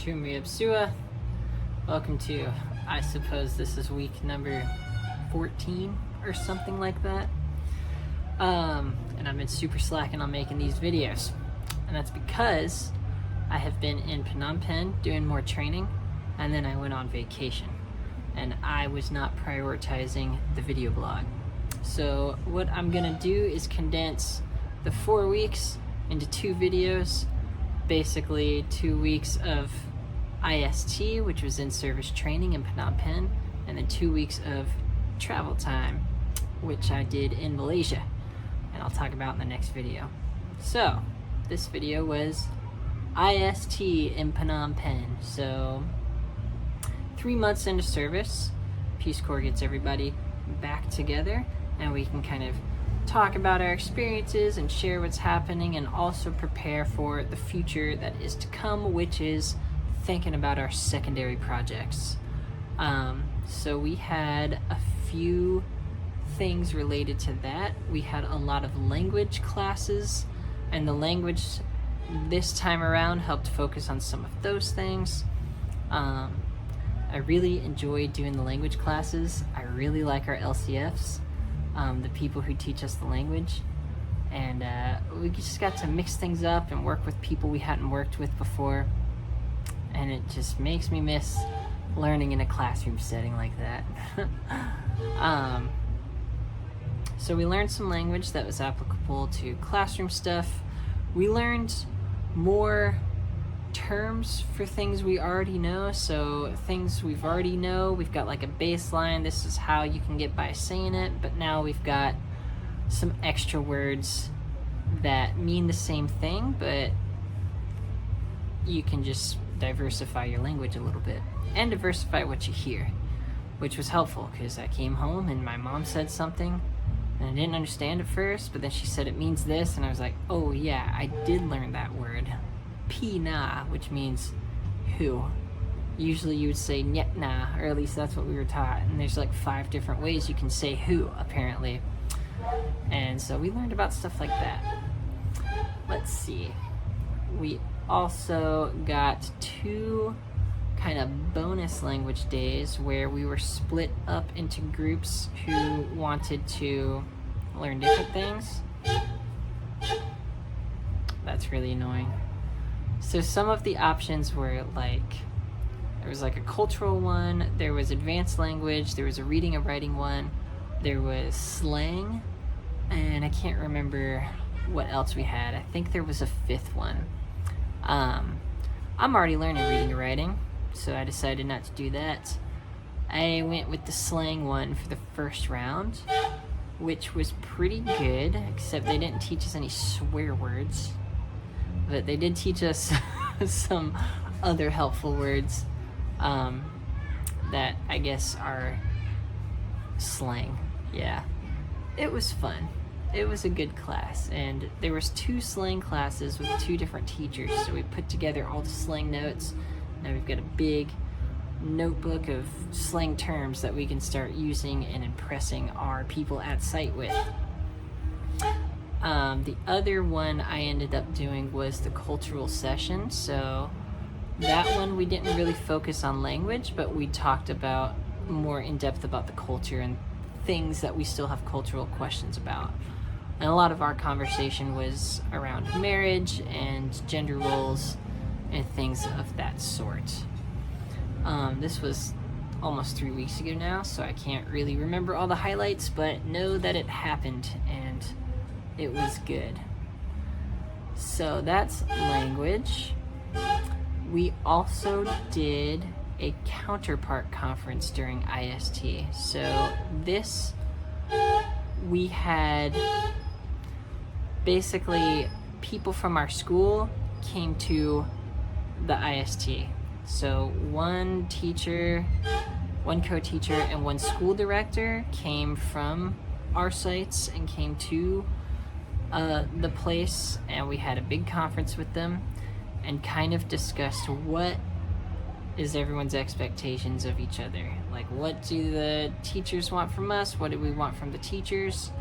Absua. Welcome to, I suppose this is week number 14 or something like that. And I've been super slacking on making these videos. And that's because I have been in Phnom Penh doing more training, and then I went on vacation. And I was not prioritizing the video blog. So what I'm gonna do is condense the 4 weeks into 2 videos. Basically 2 weeks of IST, which was in-service training in Phnom Penh, and then 2 weeks of travel time, which I did in Malaysia, and I'll talk about in the next video. So this video was IST in Phnom Penh. So 3 months into service, Peace Corps gets everybody back together, and we can kind of talk about our experiences and share what's happening, and also prepare for the future that is to come, which is thinking about our secondary projects. So we had a few things related to that. We had a lot of language classes, and the language this time around helped focus on some of those things. I really enjoyed doing the language classes. I really like our LCFs, the people who teach us the language, and we just got to mix things up and work with people we hadn't worked with before, and it just makes me miss learning in a classroom setting like that. So we learned some language that was applicable to classroom stuff. We learned more terms for things we already know. So things we've already know, we've got like a baseline, this is how you can get by saying it, but now we've got some extra words that mean the same thing, but you can just diversify your language a little bit and diversify what you hear, which was helpful because I came home and my mom said something and I didn't understand at first, but then she said it means this, and I was like, oh yeah, I did learn that word. Pina, which means who. Usually you would say nyetna, or at least that's what we were taught, and there's like 5 different ways you can say who, apparently. And so we learned about stuff like that. Let's see. We also got 2 kind of bonus language days where we were split up into groups who wanted to learn different things. That's really annoying. So some of the options were like, there was like a cultural one, there was advanced language, there was a reading and writing one, there was slang, and I can't remember what else we had. I think there was a 5th one. I'm already learning reading and writing, so I decided not to do that. I went with the slang one for the first round, which was pretty good, except they didn't teach us any swear words. But they did teach us some other helpful words that I guess are slang. Yeah, it was fun. It was a good class, and there was 2 slang classes with 2 different teachers, so we put together all the slang notes. Now we've got a big notebook of slang terms that we can start using and impressing our people at site with. The other one I ended up doing was the cultural session. So that one we didn't really focus on language, but we talked about more in depth about the culture and things that we still have cultural questions about. And a lot of our conversation was around marriage and gender roles and things of that sort. This was almost 3 weeks ago now, so I can't really remember all the highlights, but know that it happened and it was good. So that's language. We also did a counterpart conference during IST. So this, we had basically people from our school came to the IST. So one teacher, one co-teacher, and one school director came from our sites and came to the place, and we had a big conference with them and kind of discussed what is everyone's expectations of each other. Like, what do the teachers want from us? What do we want from the teachers?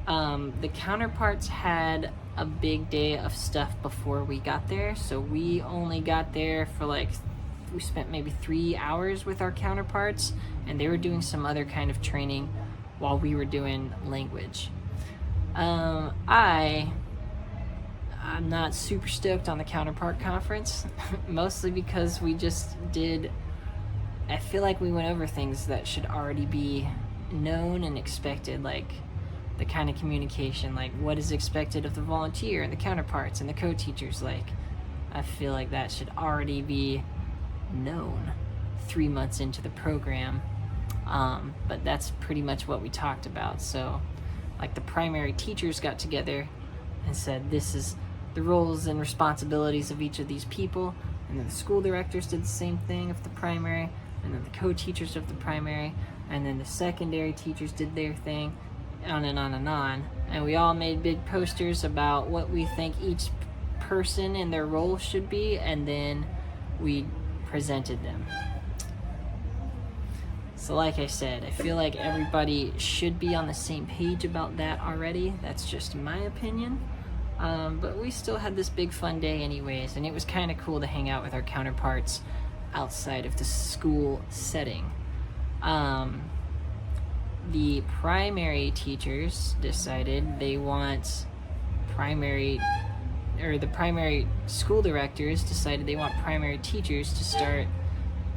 The counterparts had a big day of stuff before we got there. So we only got there for like, we spent maybe 3 hours with our counterparts, and they were doing some other kind of training while we were doing language. I'm not super stoked on the counterpart conference, mostly because we just did, I feel like we went over things that should already be known and expected, like the kind of communication, like what is expected of the volunteer and the counterparts and the co-teachers. Like, I feel like that should already be known 3 months into the program. But that's pretty much what we talked about. So like the primary teachers got together and said, this is the roles and responsibilities of each of these people. And then the school directors did the same thing of the primary, and then the co-teachers of the primary, and then the secondary teachers did their thing, on and on and on. And we all made big posters about what we think each person in their role should be, and then we presented them. So like I said, I feel like everybody should be on the same page about that already. That's just my opinion. But we still had this big fun day anyways, and it was kind of cool to hang out with our counterparts outside of the school setting. The primary teachers decided they want the primary school directors decided they want primary teachers to start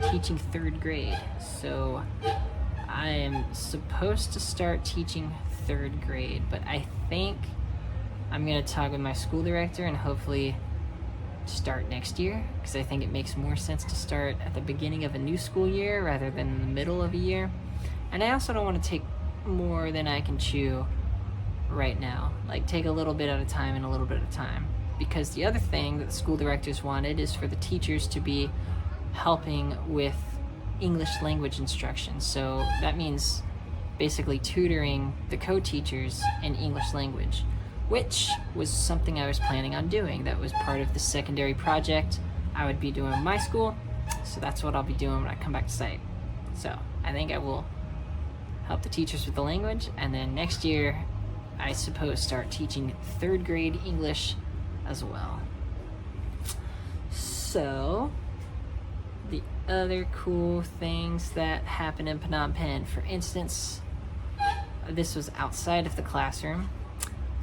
teaching 3rd grade. So I am supposed to start teaching 3rd grade, but I think I'm gonna talk with my school director and hopefully start next year, because I think it makes more sense to start at the beginning of a new school year rather than in the middle of a year. And I also don't want to take more than I can chew right now. Like, take a little bit at a time and a little bit at a time. Because the other thing that the school directors wanted is for the teachers to be helping with English language instruction. So that means basically tutoring the co-teachers in English language, which was something I was planning on doing. That was part of the secondary project I would be doing in my school. So that's what I'll be doing when I come back to site. So I think I will help the teachers with the language, and then next year I suppose start teaching 3rd grade English as well. So the other cool things that happened in Phnom Penh, for instance, this was outside of the classroom.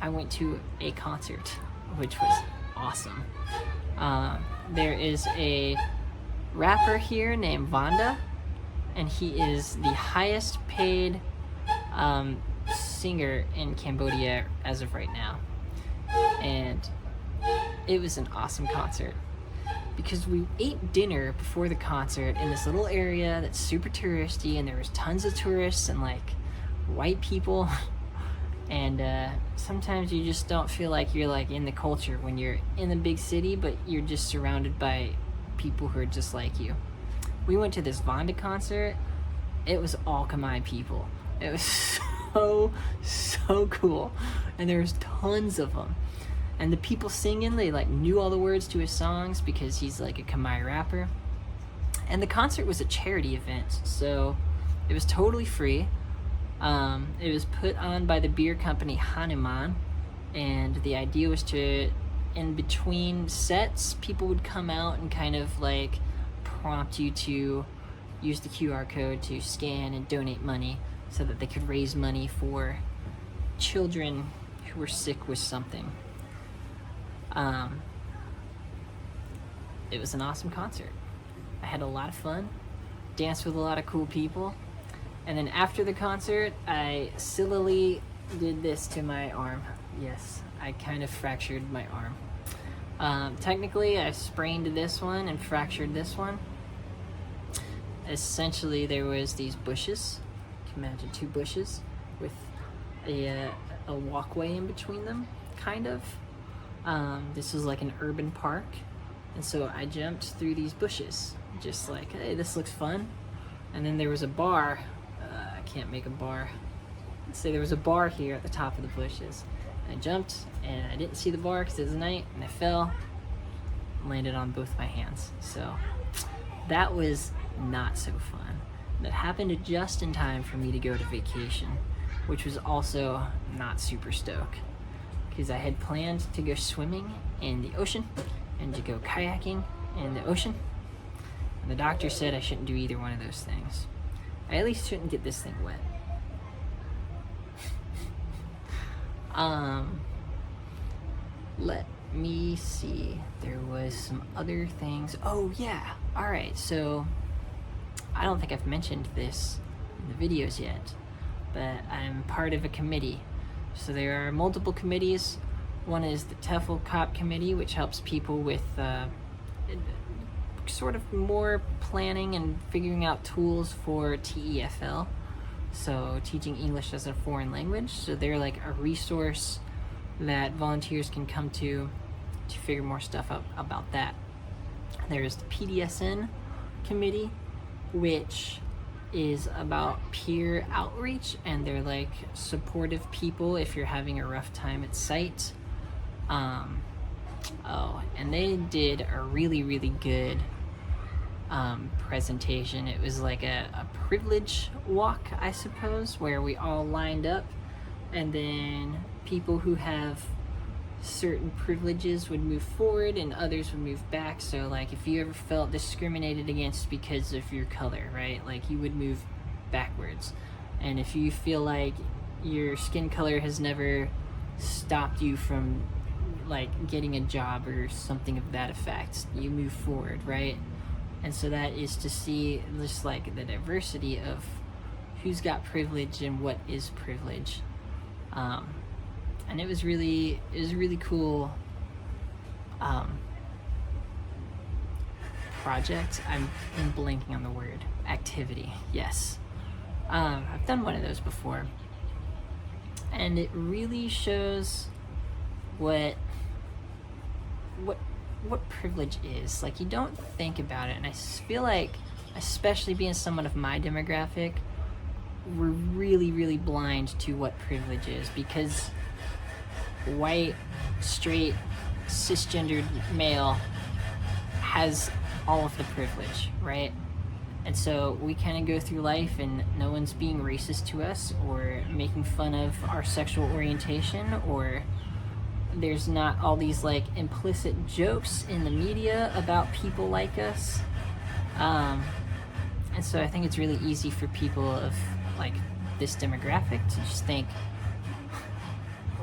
I went to a concert, which was awesome. There is a rapper here named Vanda, and he is the highest paid singer in Cambodia as of right now. And it was an awesome concert, because we ate dinner before the concert in this little area that's super touristy, and there was tons of tourists and like white people. And sometimes you just don't feel like you're like in the culture when you're in the big city, but you're just surrounded by people who are just like you. We went to this Vanda concert. It was all Khmer people. It was so cool, and there was tons of them. And the people singing, they like knew all the words to his songs because he's like a Khmer rapper. And the concert was a charity event, so it was totally free. It was put on by the beer company Hanuman, and the idea was to, in between sets, people would come out and kind of like prompt you to use the QR code to scan and donate money so that they could raise money for children who were sick with something. It was an awesome concert. I had a lot of fun, danced with a lot of cool people, and then after the concert, I sillily did this to my arm. Yes, I kind of fractured my arm. Technically, I sprained this one and fractured this one. Essentially, there was these bushes. You can imagine 2 bushes with a walkway in between them, kind of. This was like an urban park, and so I jumped through these bushes, just like, hey, this looks fun. And then there was a bar. I can't make a bar. Let's say there was a bar here at the top of the bushes. I jumped, and I didn't see the bar because it was night, and I fell, landed on both my hands. So that was not so fun. That happened just in time for me to go to vacation, which was also not super stoked, because I had planned to go swimming in the ocean and to go kayaking in the ocean. And the doctor said I shouldn't do either one of those things. I at least shouldn't get this thing wet. Let me see. There was some other things. Oh yeah. All right. So I don't think I've mentioned this in the videos yet, but I'm part of a committee. So there are multiple committees. One is the TEFL COP committee, which helps people with sort of more planning and figuring out tools for TEFL. So teaching English as a foreign language. So they're like a resource that volunteers can come to figure more stuff out about that. There's the PDSN committee, which is about peer outreach, and they're like supportive people if you're having a rough time at site. And they did a really, really good presentation. It was like a privilege walk, I suppose, where we all lined up, and then people who have certain privileges would move forward and others would move back. So like if you ever felt discriminated against because of your color, right, like you would move backwards. And if you feel like your skin color has never stopped you from like getting a job or something of that effect, you move forward, right? And so that is to see just like the diversity of who's got privilege and what is privilege. And it was really cool project. I'm blanking on the word. Activity, yes. I've done one of those before, and it really shows what privilege is. Like, you don't think about it, and I feel like, especially being someone of my demographic, we're really blind to what privilege is, because white, straight, cisgendered male has all of the privilege, right? And so we kind of go through life and no one's being racist to us or making fun of our sexual orientation, or there's not all these like implicit jokes in the media about people like us. And so I think it's really easy for people of like this demographic to just think,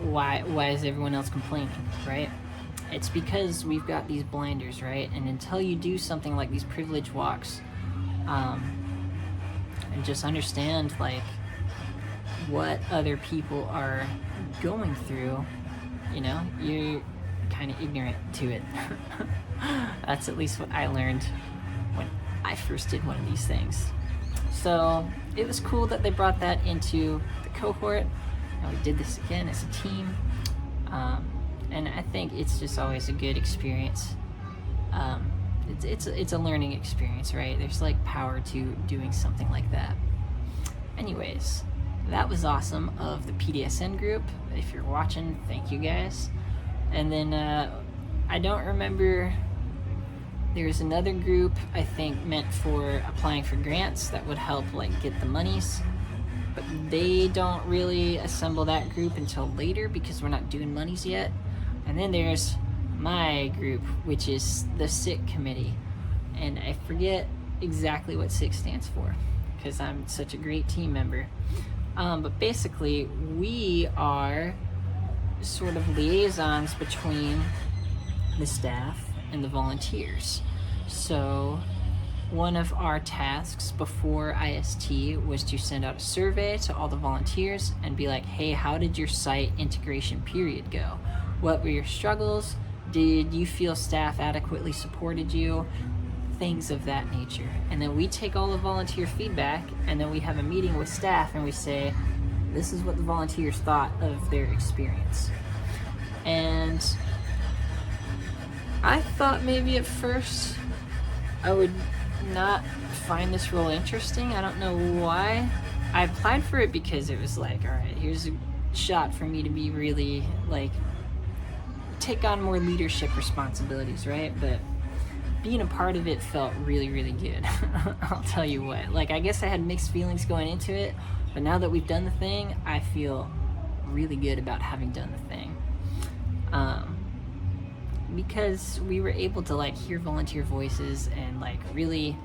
why is everyone else complaining, right? It's because we've got these blinders, right? And until you do something like these privilege walks, and just understand like what other people are going through, you know, you're kind of ignorant to it. That's at least what I learned when I first did one of these things. So it was cool that they brought that into the cohort, and we did this again as a team. And I think it's just always a good experience. It's a learning experience, right? There's like power to doing something like that. Anyways, that was awesome of the PDSN group. If you're watching, thank you guys. And then I don't remember, there's another group I think meant for applying for grants that would help like get the monies, but they don't really assemble that group until later because we're not doing monies yet. And then there's my group, which is the SICK committee, and I forget exactly what SICK stands for because I'm such a great team member. But basically we are sort of liaisons between the staff and the volunteers. So one of our tasks before IST was to send out a survey to all the volunteers and be like, hey, how did your site integration period go? What were your struggles? Did you feel staff adequately supported you? Things of that nature. And then we take all the volunteer feedback, and then we have a meeting with staff and we say, this is what the volunteers thought of their experience. And I thought maybe at first I would not find this role interesting. I don't know why. I applied for it because it was like, all right, here's a shot for me to be really like take on more leadership responsibilities, right? But being a part of it felt really good. I'll tell you what, like, I guess I had mixed feelings going into it, but now that we've done the thing, I feel really good about having done the thing. because we were able to like hear volunteer voices and like really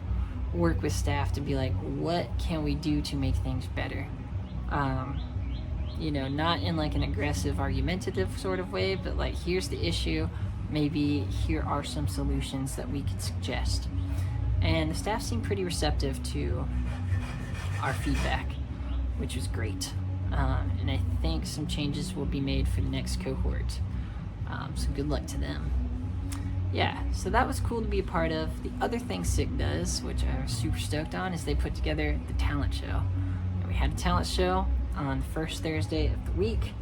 work with staff to be like, what can we do to make things better? You know, not in like an aggressive, argumentative sort of way, but like, here's the issue, maybe here are some solutions that we could suggest. And the staff seemed pretty receptive to our feedback, which was great. And I think some changes will be made for the next cohort. So good luck to them. Yeah, so that was cool to be a part of. The other thing SICK does, which I was super stoked on, is they put together the talent show. And we had a talent show on the first Thursday of the week,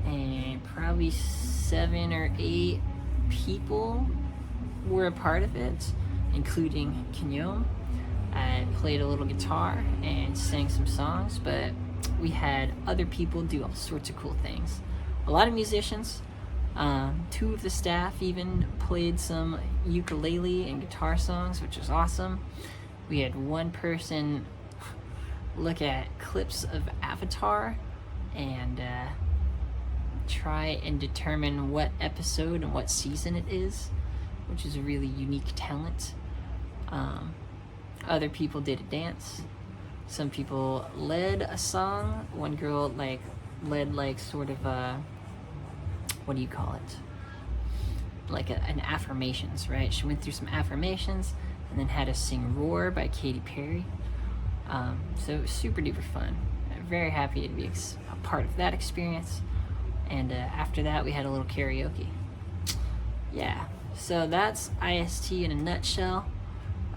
and probably 7 or 8 people were a part of it, including Kenyom. I played a little guitar and sang some songs, but we had other people do all sorts of cool things. A lot of musicians. 2 of the staff even played some ukulele and guitar songs, which was awesome. We had one person look at clips of Avatar and try and determine what episode and what season it is, which is a really unique talent. Other people did a dance. Some people led a song. One girl led sort of a, what do you call it? Like an affirmations, right? She went through some affirmations and then had us sing Roar by Katy Perry. So it was super duper fun. I'm very happy to be a part of that experience. And after that, we had a little karaoke. Yeah, so that's IST in a nutshell.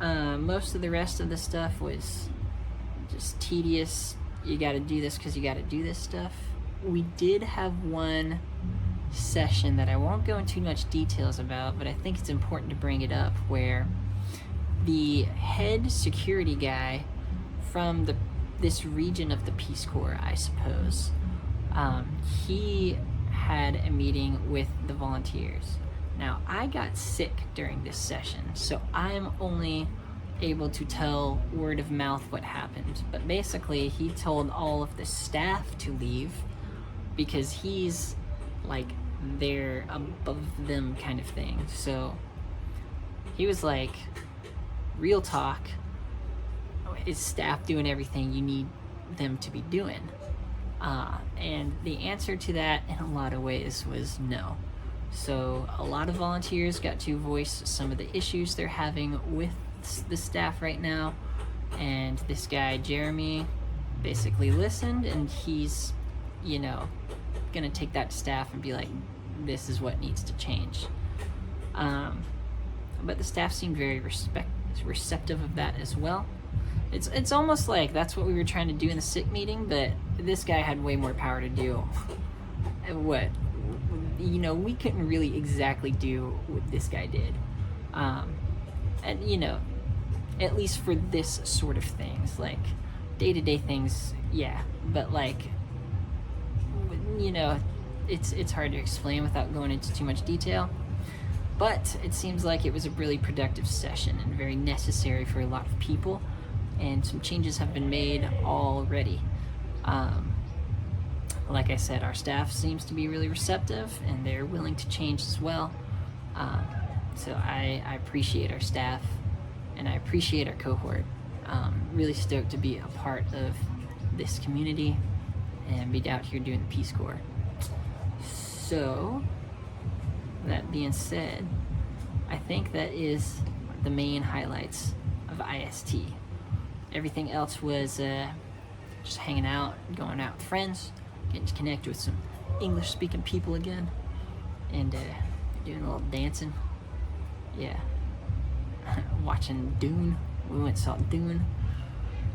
Most of the rest of the stuff was just tedious. You gotta do this because you gotta do this stuff. We did have one session that I won't go into much details about, but I think it's important to bring it up, where the head security guy from this region of the Peace Corps, I suppose, he had a meeting with the volunteers. Now, I got sick during this session, so I'm only able to tell word of mouth what happened. But basically, he told all of the staff to leave because he's like they're above them kind of thing. So he was like, real talk, is staff doing everything you need them to be doing? And the answer to that in a lot of ways was no. So a lot of volunteers got to voice some of the issues they're having with the staff right now, and this guy Jeremy basically listened, and he's, you know, gonna take that to staff and be like, this is what needs to change. But the staff seemed very receptive of that as well. It's almost like that's what we were trying to do in the SICK meeting, but this guy had way more power to do what, you know, we couldn't really exactly do what this guy did. And, you know, at least for this sort of things, like day-to-day things, yeah, but like, you know, it's hard to explain without going into too much detail. But it seems like it was a really productive session and very necessary for a lot of people, and some changes have been made already. Like I said, our staff seems to be really receptive, and they're willing to change as well. So I appreciate our staff, and I appreciate our cohort. Really stoked to be a part of this community and be out here doing the Peace Corps. So, that being said, I think that is the main highlights of IST. Everything else was just hanging out, going out with friends, getting to connect with some English-speaking people again, and doing a little dancing. Yeah. Watching Dune. We went and saw Dune.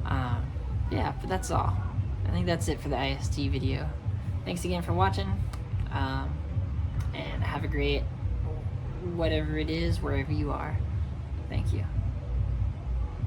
Yeah, but that's all. I think that's it for the IST video. Thanks again for watching, and have a great whatever it is, wherever you are. Thank you.